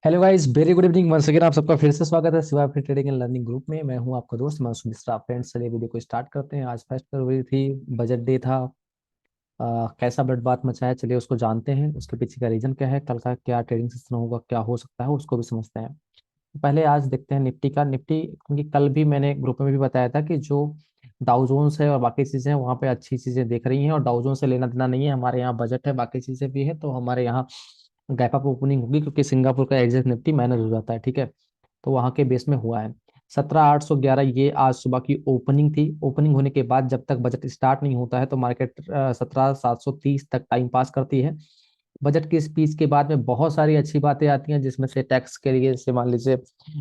Hello guys, very good evening once again. आप सबका फिर से स्वागत है शिवा फिर ट्रेडिंग एंड लर्निंग ग्रुप में। मैं हूं आपका दोस्त मानसून मिश्रा। फ्रेंड्स, चलिए वीडियो को स्टार्ट करते हैं। आज फर्स्ट फरवरी थी, बजट डे था। कैसा बजट बात मचा है, चलिए उसको जानते हैं। उसके पीछे का रीजन क्या है, कल का क्या ट्रेडिंग सिस्टम होगा, क्या हो सकता है, उसको भी समझते हैं। पहले आज देखते हैं निफ्टी का। निफ्टी, क्योंकि कल भी मैंने ग्रुप में भी बताया था कि जो डाउ जोन्स है और बाकी चीजें हैं वहाँ पे अच्छी चीजें देख रही हैं, और डाउ जोन्स से लेना देना नहीं है। हमारे यहाँ बजट है, बाकी चीजें भी है, तो हमारे यहाँ गैप अप ओपनिंग होगी, क्योंकि सिंगापुर का एग्जैक्ट निफ्टी मैनेज हो जाता है, ठीक है। तो वहाँ के बेस में हुआ है 17,811। ये आज सुबह की ओपनिंग थी। ओपनिंग होने के बाद जब तक बजट स्टार्ट नहीं होता है तो मार्केट 17,730 तक टाइम पास करती है। बजट की स्पीच के बाद में बहुत सारी अच्छी बातें आती हैं, जिसमें से टैक्स के लिए से मान लीजिए,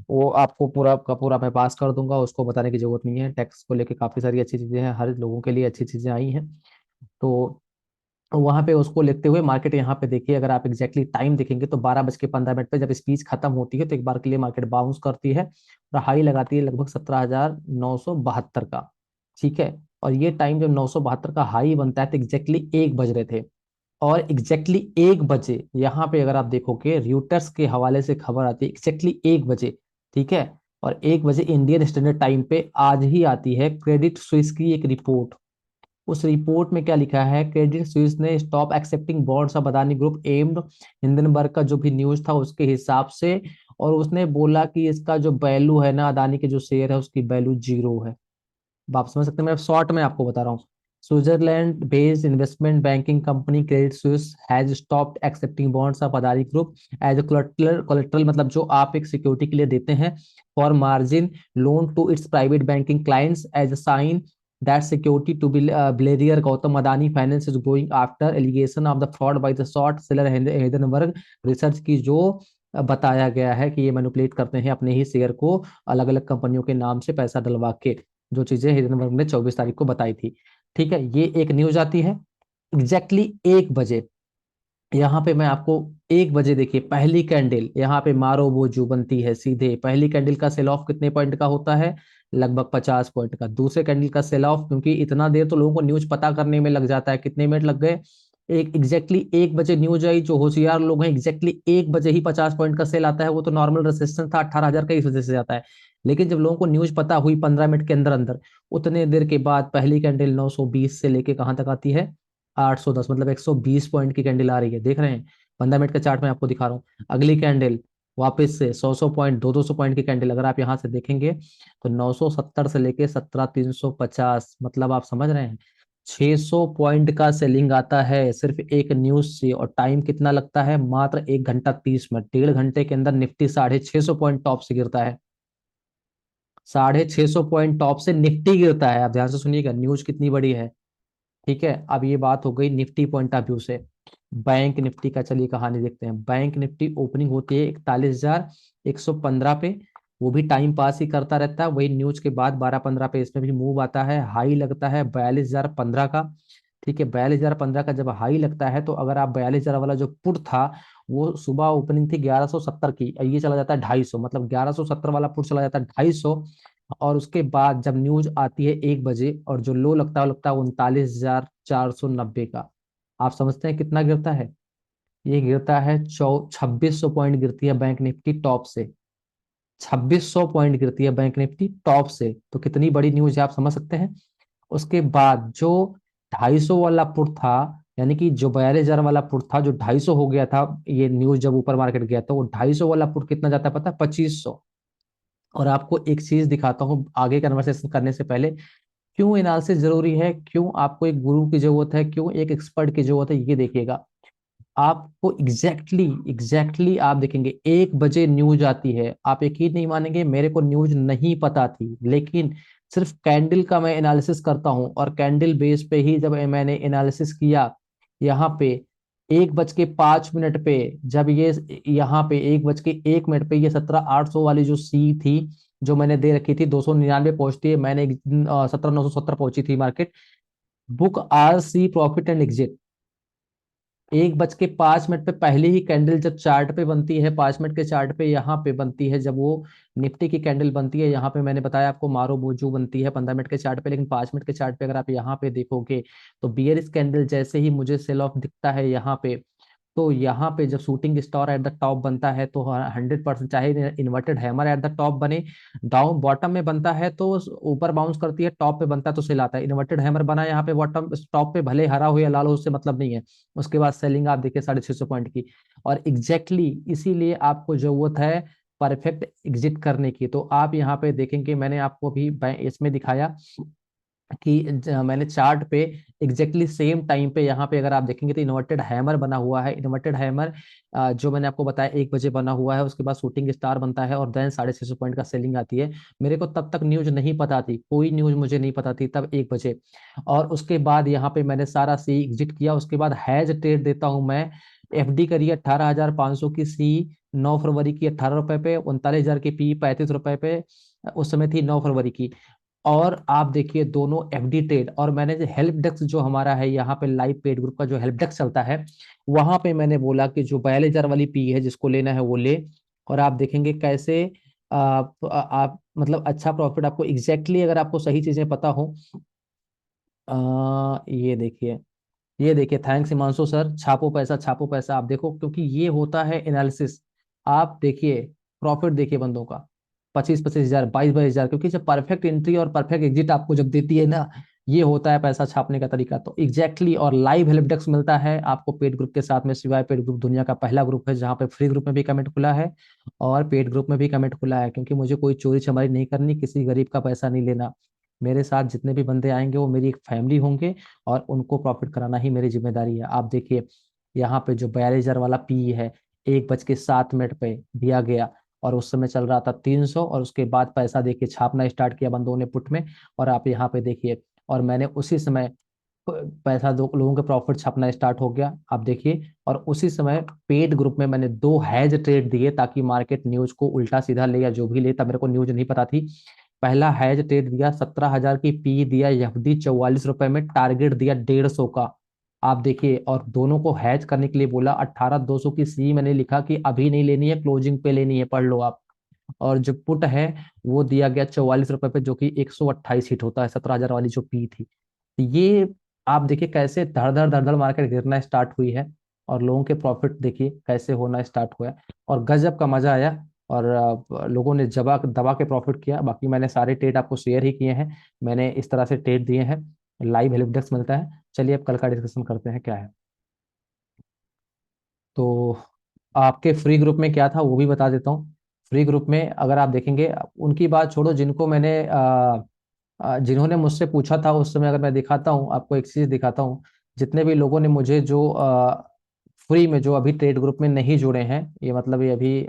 वो आपको पूरा का पूरा मैं पास कर दूंगा, उसको बताने की जरूरत नहीं है। टैक्स को लेके काफी सारी अच्छी चीजें हैं, हर लोगों के लिए अच्छी चीजें आई हैं। तो वहां पे उसको लिखते हुए मार्केट यहाँ पे देखिए, अगर आप एग्जैक्टली टाइम देखेंगे तो 12:15 पे जब स्पीच खत्म होती है तो एक बार के लिए मार्केट बाउंस करती है और हाई लगाती है लगभग 17,972 का, ठीक है। और ये टाइम जब 972 का हाई बनता है तो एग्जैक्टली 1 बज रहे थे। और एग्जैक्टली 1 बजे यहाँ पे अगर आप देखोगे, रियूटर्स के हवाले से खबर आती है एग्जैक्टली 1 बजे, ठीक है। और 1 बजे इंडियन स्टैंडर्ड टाइम पे आज ही आती है क्रेडिट स्विस की एक रिपोर्ट। उस रिपोर्ट में क्या लिखा है, क्रेडिट स्विस ने stop accepting bonds of Adani group aimed Hindenburg का जो भी न्यूज था उसके हिसाब से। और उसने बोला कि इसका जो वैल्यू है ना, अदानी के जो शेयर है उसकी वैल्यू जीरो है। अब आप समझ सकते हैं, मैं शॉर्ट में आपको बता रहा हूँ। Switzerland based investment banking company Credit Suisse has stopped accepting bonds of Adani group as a collateral. Collateral मतलब जो आप एक सिक्योरिटी के लिए देते हैं for margin loan to its private banking clients as a sign that security to be Blair Gautam Adani Finance is going after allegation of the fraud by the short seller Hindenburg research की जो बताया गया है कि ये manipulate करते हैं अपने ही शेयर को अलग अलग कंपनियों के नाम से पैसा डलवा के, जो चीजें हिडेनबर्ग ने 24 तारीख को बताई थी, ठीक है। ये एक न्यूज आती है एग्जैक्टली 1 बजे। यहाँ पे मैं आपको 1 बजे देखिए, पहली कैंडल यहाँ पे मारो बोजू बनती है सीधे। पहली कैंडल का सेल ऑफ कितने पॉइंट का होता है, लगभग 50 पॉइंट का। दूसरे कैंडल का सेल ऑफ, क्योंकि इतना देर तो लोगों को न्यूज पता करने में लग जाता है, कितने मिनट लग गए, एक एग्जैक्टली 1 बजे न्यूज आई। जो होशियार लोग हैं, एग्जैक्टली 1 बजे ही 50 पॉइंट का सेल आता है। वो तो नॉर्मल रेजिस्टेंस था 18,000 का, इस वजह से आता है। लेकिन जब लोगों को न्यूज पता हुई 15 मिनट के अंदर अंदर, उतने देर के बाद पहली कैंडल 920 से लेके कहाँ तक आती है, 810, मतलब 120 पॉइंट की कैंडल आ रही है, देख रहे हैं। 15 मिनट का चार्ट में आपको दिखा रहा हूँ। अगली कैंडल वापस से 100 पॉइंट, 200 पॉइंट की कैंडल अगर आप यहाँ से देखेंगे तो 970 से लेके 17,350, मतलब आप समझ रहे हैं 600 पॉइंट का सेलिंग आता है सिर्फ एक न्यूज से। और टाइम कितना लगता है, मात्र 1 घंटा 30 मिनट। 1.5 घंटे के अंदर निफ्टी 650 पॉइंट टॉप से गिरता है। 650 पॉइंट टॉप से निफ्टी गिरता है। आप ध्यान से सुनिएगा, न्यूज कितनी बड़ी है, ठीक है। अब ये बात हो गई निफ्टी पॉइंट ऑफ व्यू से। बैंक निफ्टी का चलिए कहानी देखते हैं। बैंक निफ्टी ओपनिंग होती है 41,115 पे। वो भी टाइम पास ही करता रहता है, वही न्यूज के बाद 12-15 पे इसमें भी मूव आता है। हाई लगता है 42,015 का, ठीक है। 42,015 का जब हाई लगता है तो अगर आप 42,000 वाला जो पुट था, वो सुबह ओपनिंग थी 1170 की, ये चला जाता है 250, मतलब 1170 वाला पुट चला जाता है 250। और उसके बाद जब न्यूज आती है 1 बजे, और जो लो लगता है वो लगता है 39,490 का। आप समझते हैं कितना गिरता है, ये गिरता है 2600 पॉइंट गिरती है बैंक निफ्टी टॉप से। 2600 पॉइंट गिरती है बैंक निफ्टी टॉप से, तो कितनी बड़ी न्यूज है आप समझ सकते हैं। उसके बाद जो 250 वाला पुट था, यानी कि जो 42,000 वाला पुट था जो 250 हो गया था, ये न्यूज जब ऊपर मार्केट गया तो वो 250 वाला पुट कितना जाता है पता है, 2500। और आपको एक चीज दिखाता हूँ आगे कन्वर्सेशन करने से पहले, क्यों एनालिसिस जरूरी है, क्यों आपको एक गुरु की जरूरत है, क्यों एक एक्सपर्ट की जरूरत है, ये देखिएगा। आपको एग्जैक्टली आप देखेंगे 1 बजे न्यूज आती है। आप यकीन नहीं मानेंगे, मेरे को न्यूज नहीं पता थी, लेकिन सिर्फ कैंडल का मैं एनालिसिस करता हूं, और कैंडल बेस पे ही जब मैंने एनालिसिस किया, यहाँ पे 1:05 पे, जब ये यहाँ पे 1:01 पे ये 17,800 वाली जो सी थी, जो मैंने दे रखी थी 299 पहुंचती है, मैंने 17,970 पहुंची थी market. Book R C profit and exit. 1:05 पे पहली ही कैंडल जब चार्ट पे बनती है, 5 मिनट के चार्ट पे यहाँ पे बनती है, जब वो निफ्टी की कैंडल बनती है, यहाँ पे मैंने बताया आपको मारो बोजू बनती है 15 मिनट के चार्ट पे। लेकिन 5 मिनट के चार्ट पे अगर आप यहाँ पे देखोगे तो बियरिश कैंडल जैसे ही मुझे सेल ऑफ दिखता है यहाँ पे, तो यहाँ पे जब shooting star at the top बनता है तो 100%, चाहे inverted hammer at the top बने, डाउन बॉटम में बनता है तो ऊपर बाउंस करती है, टॉप पे बनता है तो सेल आता है। इन्वर्टेड हैमर बना यहाँ पे बॉटम टॉप पे, भले हरा हो या लाल हो उससे मतलब नहीं है। उसके बाद सेलिंग आप देखिए 650 पॉइंट की। और एग्जैक्टली इसीलिए आपको जरूरत है परफेक्ट एग्जिट करने की। तो आप यहाँ पे देखेंगे, मैंने आपको भी इसमें दिखाया कि मैंने चार्ट पे एग्जैक्टली सेम टाइम पे यहाँ पे अगर आप देखेंगे तो इन्वर्टेड हैमर बना हुआ है। इन्वर्टेड हैमर जो मैंने आपको बताया 1 बजे बना हुआ है, उसके बाद शूटिंग स्टार बनता है और देन 650 पॉइंट का सेलिंग आती है। मेरे को तब तक न्यूज नहीं पता थी, कोई न्यूज मुझे नहीं पता थी तब 1 बजे। और उसके बाद यहाँ पे मैंने सारा सी एग्जिट किया। उसके बाद हैज ट्रेड देता हूँ मैं। एफडी करी 18,500 की सी 9 फरवरी की 18 रुपए पे, 39,000 की पी 35 रुपए पे उस समय थी 9 फरवरी की। और आप देखिए दोनों एफडी ट्रेड। और मैंने जो हेल्प डेस्क जो हमारा है यहाँ पे लाइव पेड ग्रुप का जो हेल्प डेस्क चलता है, वहां पे मैंने बोला कि जो 42,000 वाली पी है जिसको लेना है वो ले। और आप देखेंगे कैसे आप मतलब अच्छा प्रॉफिट आपको एग्जैक्टली अगर आपको सही चीजें पता हो। ये देखिए, ये देखिए, थैंक्स हिमांशु सर, छापो पैसा छापो पैसा। आप देखो क्योंकि ये होता है एनालिसिस। आप देखिए प्रॉफिट देखिए बंदों का 25-25 हजार, 22-22 हजार, क्योंकि जब परफेक्ट एंट्री और परफेक्ट एग्जिट आपको जब देती है ना, ये होता है पैसा छापने का तरीका। तो एग्जैक्टली और लाइव हेल्प डेस्क मिलता है आपको पेड ग्रुप के साथ में। सिवाय पेड ग्रुप दुनिया का पहला ग्रुप है जहाँ पे फ्री ग्रुप में भी कमेंट खुला है और पेड ग्रुप में भी कमेंट खुला है। क्योंकि मुझे कोई चोरी चमारी नहीं करनी, किसी गरीब का पैसा नहीं लेना। मेरे साथ जितने भी बंदे आएंगे वो मेरी एक फैमिली होंगे और उनको प्रॉफिट कराना ही मेरी जिम्मेदारी है। आप देखिए यहाँ पे जो 42,000 वाला पी है 1 बज के 7 मिनट पे दिया गया और उस समय चल रहा था 300, और उसके बाद पैसा देखिए छापना स्टार्ट किया बंदों ने पुट में। और आप यहाँ पे देखिए, और मैंने उसी समय पैसा दो लोगों के प्रॉफिट छपना स्टार्ट हो गया आप देखिए। और उसी समय पेड ग्रुप में मैंने 2 हैज ट्रेड दिए ताकि मार्केट न्यूज को उल्टा सीधा ले या जो भी ले, तब मेरे को न्यूज नहीं पता थी। पहला हैज ट्रेड दिया 17,000 की पी दिया एफडी 44 रुपए में, टारगेट दिया 150 का। आप देखिए, और दोनों को हैज करने के लिए बोला 18,200 की सी मैंने लिखा कि अभी नहीं लेनी है, क्लोजिंग पे लेनी है, पढ़ लो आप। और जो पुट है वो दिया गया 44 रुपए पे, जो कि 128 हिट होता है 17,000 वाली जो पी थी। तो ये आप देखिए कैसे धड़ धड़ मार्केट गिरना स्टार्ट हुई है और लोगों के प्रॉफिट देखिए कैसे होना स्टार्ट हुआ है। और गजब का मजा आया। और लोगों ने जबा दबा के प्रॉफिट किया। बाकी मैंने सारे ट्रेड आपको शेयर ही किए हैं, मैंने इस तरह से ट्रेड दिए हैं। लाइव हेल्प डेस्क मिलता है। चलिए अब कल का डिस्कशन करते हैं क्या है। तो आपके फ्री ग्रुप में क्या था वो भी बता देता हूँ। फ्री ग्रुप में अगर आप देखेंगे, उनकी बात छोड़ो जिनको मैंने जिन्होंने मुझसे पूछा था उस समय, अगर मैं दिखाता हूँ आपको एक चीज दिखाता हूँ। जितने भी लोगों ने मुझे जो फ्री में जो अभी ट्रेड ग्रुप में नहीं जुड़े हैं, ये मतलब ये अभी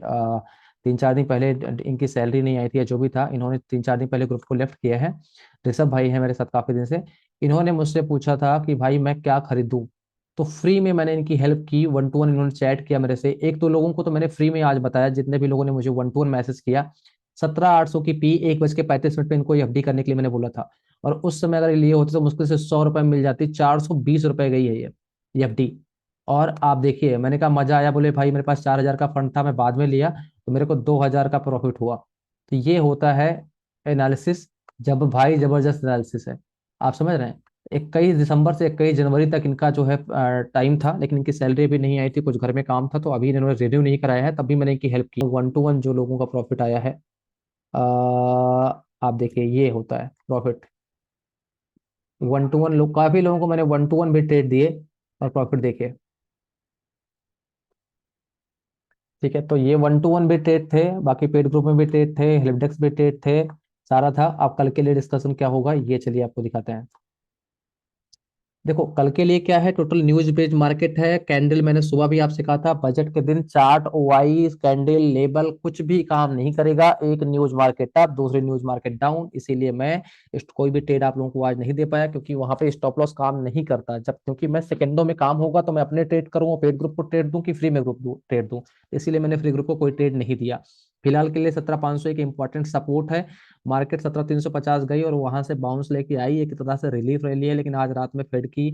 3-4 दिन पहले इनकी सैलरी नहीं आई थी या जो भी था, इन्होंने 3-4 दिन पहले ग्रुप को लेफ्ट किया है। ऋषभ भाई है मेरे साथ काफी दिन से। इन्होंने मुझसे पूछा था कि भाई मैं क्या खरीदूं। तो फ्री में मैंने इनकी हेल्प की, 1 to 1 इन्होंने चैट किया मेरे से। एक दो लोगों को तो मैंने फ्री में आज बताया, जितने भी लोगों ने मुझे 1 to 1 मैसेज किया। 17,800 की पी 1 बज के 35 मिनट पे इनको एफडी करने के लिए मैंने बोला था। और उस समय अगर ये लिए होते तो मुश्किल से 100 रुपए में मिल जाती, 420 रुपए गई है ये एफडी। और आप देखिए मैंने कहा मजा आया, बोले भाई मेरे पास 4,000 का फंड था मैं बाद में लिया तो मेरे को 2,000 का प्रॉफिट हुआ। तो ये होता है एनालिसिस, जब भाई जबरदस्त एनालिसिस है। आप समझ रहे हैं। 21 दिसंबर से 21 जनवरी तक इनका जो है टाइम था, लेकिन इनकी सैलरी भी नहीं आई थी, कुछ घर में काम था, तो अभी इन्होंने रिन्यू नहीं कराया है, तब भी मैंने इनकी हेल्प की। 1 to 1 जो लोगों का प्रॉफिट आया है, आप देखिए ये होता है प्रॉफिट। 1 to 1 लोग, काफी लोगों को मैंने 1 to 1 भी ट्रेड दिए और प्रॉफिट देखे। ठीक है, तो ये 1 to 1 भी ट्रेड थे, बाकी पेड ग्रुप में भी ट्रेड थे, हेल्प डेस्क भी ट्रेड थे, सारा था। अब कल के लिए डिस्कशन क्या होगा ये चलिए आपको दिखाते हैं। देखो कल के लिए क्या है, टोटल न्यूज बेस्ड मार्केट है। कैंडल मैंने सुबह भी आपसे कहा था, बजट के दिन चार्ट वाइज कैंडल लेबल कुछ भी काम नहीं करेगा। एक न्यूज मार्केट अप, दूसरी न्यूज मार्केट डाउन, इसीलिए मैं कोई भी ट्रेड आप लोगों को आज नहीं दे पाया, क्योंकि वहां पे स्टॉप लॉस काम नहीं करता। जब क्योंकि मैं सेकंडों में काम होगा तो मैं अपने ट्रेड करूंगा, पेड ग्रुप को ट्रेड दूं कि फ्री में ग्रुप ट्रेड दूं, इसीलिए मैंने फ्री ग्रुप को कोई ट्रेड नहीं दिया। फिलहाल के लिए 17,500 एक इंपॉर्टेंट सपोर्ट है। मार्केट 17,350 गई और वहां से बाउंस लेके आई, एक तरह से रिलीफ रैली है, लेकिन आज रात में फेड की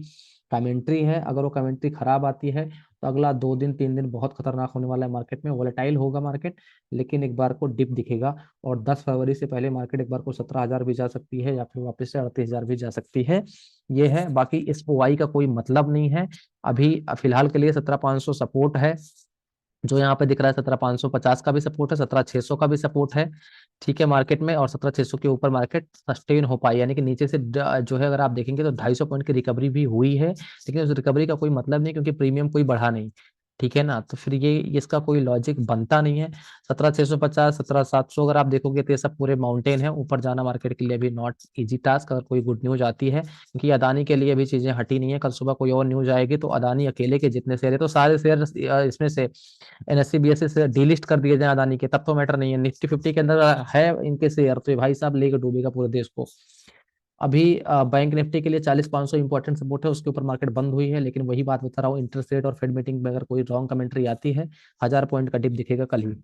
कमेंट्री है, अगर वो कमेंट्री खराब आती है तो अगला 2 दिन 3 दिन बहुत खतरनाक होने वाला है मार्केट में, वोलेटाइल होगा मार्केट, लेकिन एक बार को डिप दिखेगा। और 10 फरवरी से पहले मार्केट एक बार को 17,000 भी जा सकती है, या फिर वापस से 38,000 भी जा सकती है। ये है, बाकी इस ओवाई का कोई मतलब नहीं है। अभी फिलहाल के लिए 17,500 सपोर्ट है जो यहाँ पे दिख रहा है, 17,550 का भी सपोर्ट है, 17,600 का भी सपोर्ट है। ठीक है मार्केट में, और 17,600 के ऊपर मार्केट सस्टेन हो पाई, यानी कि नीचे से जो है अगर आप देखेंगे तो 250 पॉइंट की रिकवरी भी हुई है, लेकिन उस रिकवरी का कोई मतलब नहीं, क्योंकि प्रीमियम कोई बढ़ा नहीं। ठीक है ना, तो फिर ये इसका कोई लॉजिक बनता नहीं है। 17,650, 17,700 अगर आप देखोगे तो ये सब पूरे माउंटेन है, ऊपर जाना मार्केट के लिए भी नॉट इजी टास्क, अगर कोई गुड न्यूज आती है, क्योंकि अदानी के लिए भी चीजें हटी नहीं है। कल सुबह कोई और न्यूज आएगी तो अदानी अकेले के जितने शेयर है, तो सारे शेयर इसमें से एनएससी बीएससी से डीलिस्ट कर दिए जाए अदानी के, तब तो मैटर नहीं है। निफ्टी 50 के अंदर है इनके शेयर, तो ये भाई साहब लेके डूबेगा पूरे देश को। अभी बैंक निफ्टी के लिए 40,500 इंपॉर्टेंट सपोर्ट है, उसके ऊपर मार्केट बंद हुई है, लेकिन वही बात बता रहा हूँ, इंटरेस्ट रेट और फेड मीटिंग में अगर कोई रॉन्ग कमेंट्री आती है, 1,000 पॉइंट का डिप दिखेगा कल ही।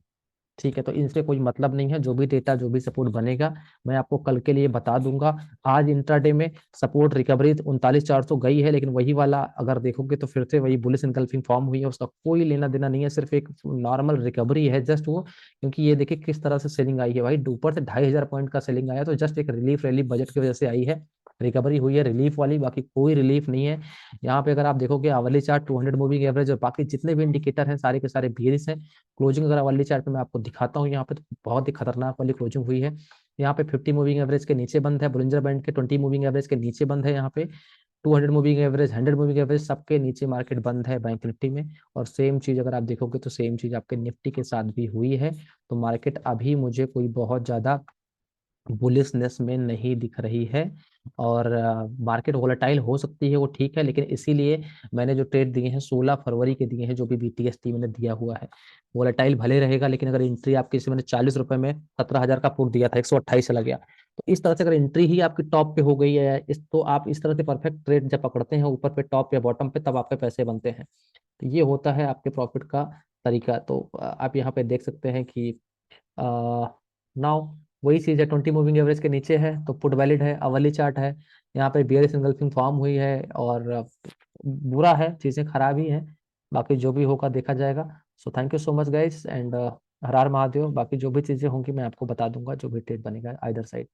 ठीक है, तो इनसे कोई मतलब नहीं है, जो भी डेटा जो भी सपोर्ट बनेगा मैं आपको कल के लिए बता दूंगा। आज इंट्राडे में सपोर्ट रिकवरी 39,400 गई है, लेकिन वही वाला अगर देखोगे तो फिर से वही बुलिश इनकल्फिंग फॉर्म हुई है, उसका कोई लेना देना नहीं है, सिर्फ एक नॉर्मल रिकवरी है जस्ट वो। क्योंकि ये देखिए किस तरह से सेलिंग आई है भाई, ऊपर से 2,500 पॉइंट का सेलिंग आया, तो जस्ट एक रिलीफ बजट की वजह से आई है, रिकवरी हुई है रिलीफ वाली, बाकी कोई रिलीफ नहीं है। यहाँ पे अगर आप देखोगे आवली चार्ट, 200 मूविंग एवरेज और बाकी जितने भी इंडिकेटर हैं सारे के सारे बेरिश हैं। क्लोजिंग अगर वाली चार्ट पे मैं आपको दिखाता हूँ, यहाँ पे तो बहुत ही खतरनाक वाली क्लोजिंग हुई है। यहाँ पे 50 मूविंग एवरेज के नीचे बंद है, बुलिंजर बैंड के 20 मूविंग एवरेज के नीचे बंद है, यहाँ पे 200 मूविंग एवरेज, 100 मूविंग एवरेज सबके नीचे मार्केट बंद है बैंक निफ्टी में। और सेम चीज अगर आप देखोगे तो सेम चीज आपके निफ्टी के साथ भी हुई है। तो मार्केट अभी मुझे कोई बहुत ज्यादा बुलिशनेस में नहीं दिख रही है। और मार्केट वोलेटाइल हो सकती है वो ठीक है, लेकिन इसीलिए मैंने जो ट्रेड दिए हैं 16 फरवरी के दिए हैं, जो भी बीटीएसटी मैंने दिया हुआ है। वोलेटाइल भले रहेगा, लेकिन अगर एंट्री आपकी, जैसे मैंने 40 रुपए में 17,000 का पुट दिया था, 128 चला गया, तो इस तरह से अगर एंट्री ही आपकी टॉप पे हो गई है इस, तो आप इस तरह से परफेक्ट ट्रेड जब पकड़ते हैं ऊपर पे टॉप या बॉटम पे, तब आपके पैसे बनते हैं। तो ये होता है आपके प्रॉफिट का तरीका। तो आप यहाँ पे देख सकते हैं कि नाउ वही चीज है, 20 मूविंग एवरेज के नीचे है तो पुट वैलिड है, अवली चार्ट है, यहाँ पे बियरिश एंगल्फिंग फॉर्म हुई है, और बुरा है, चीजें खराब ही हैं। बाकी जो भी होगा देखा जाएगा। So thank you so much guys, and Har Har Mahadev. बाकी जो भी चीजें होंगी मैं आपको बता दूंगा, जो भी ट्रेड बनेगा आइदर साइड।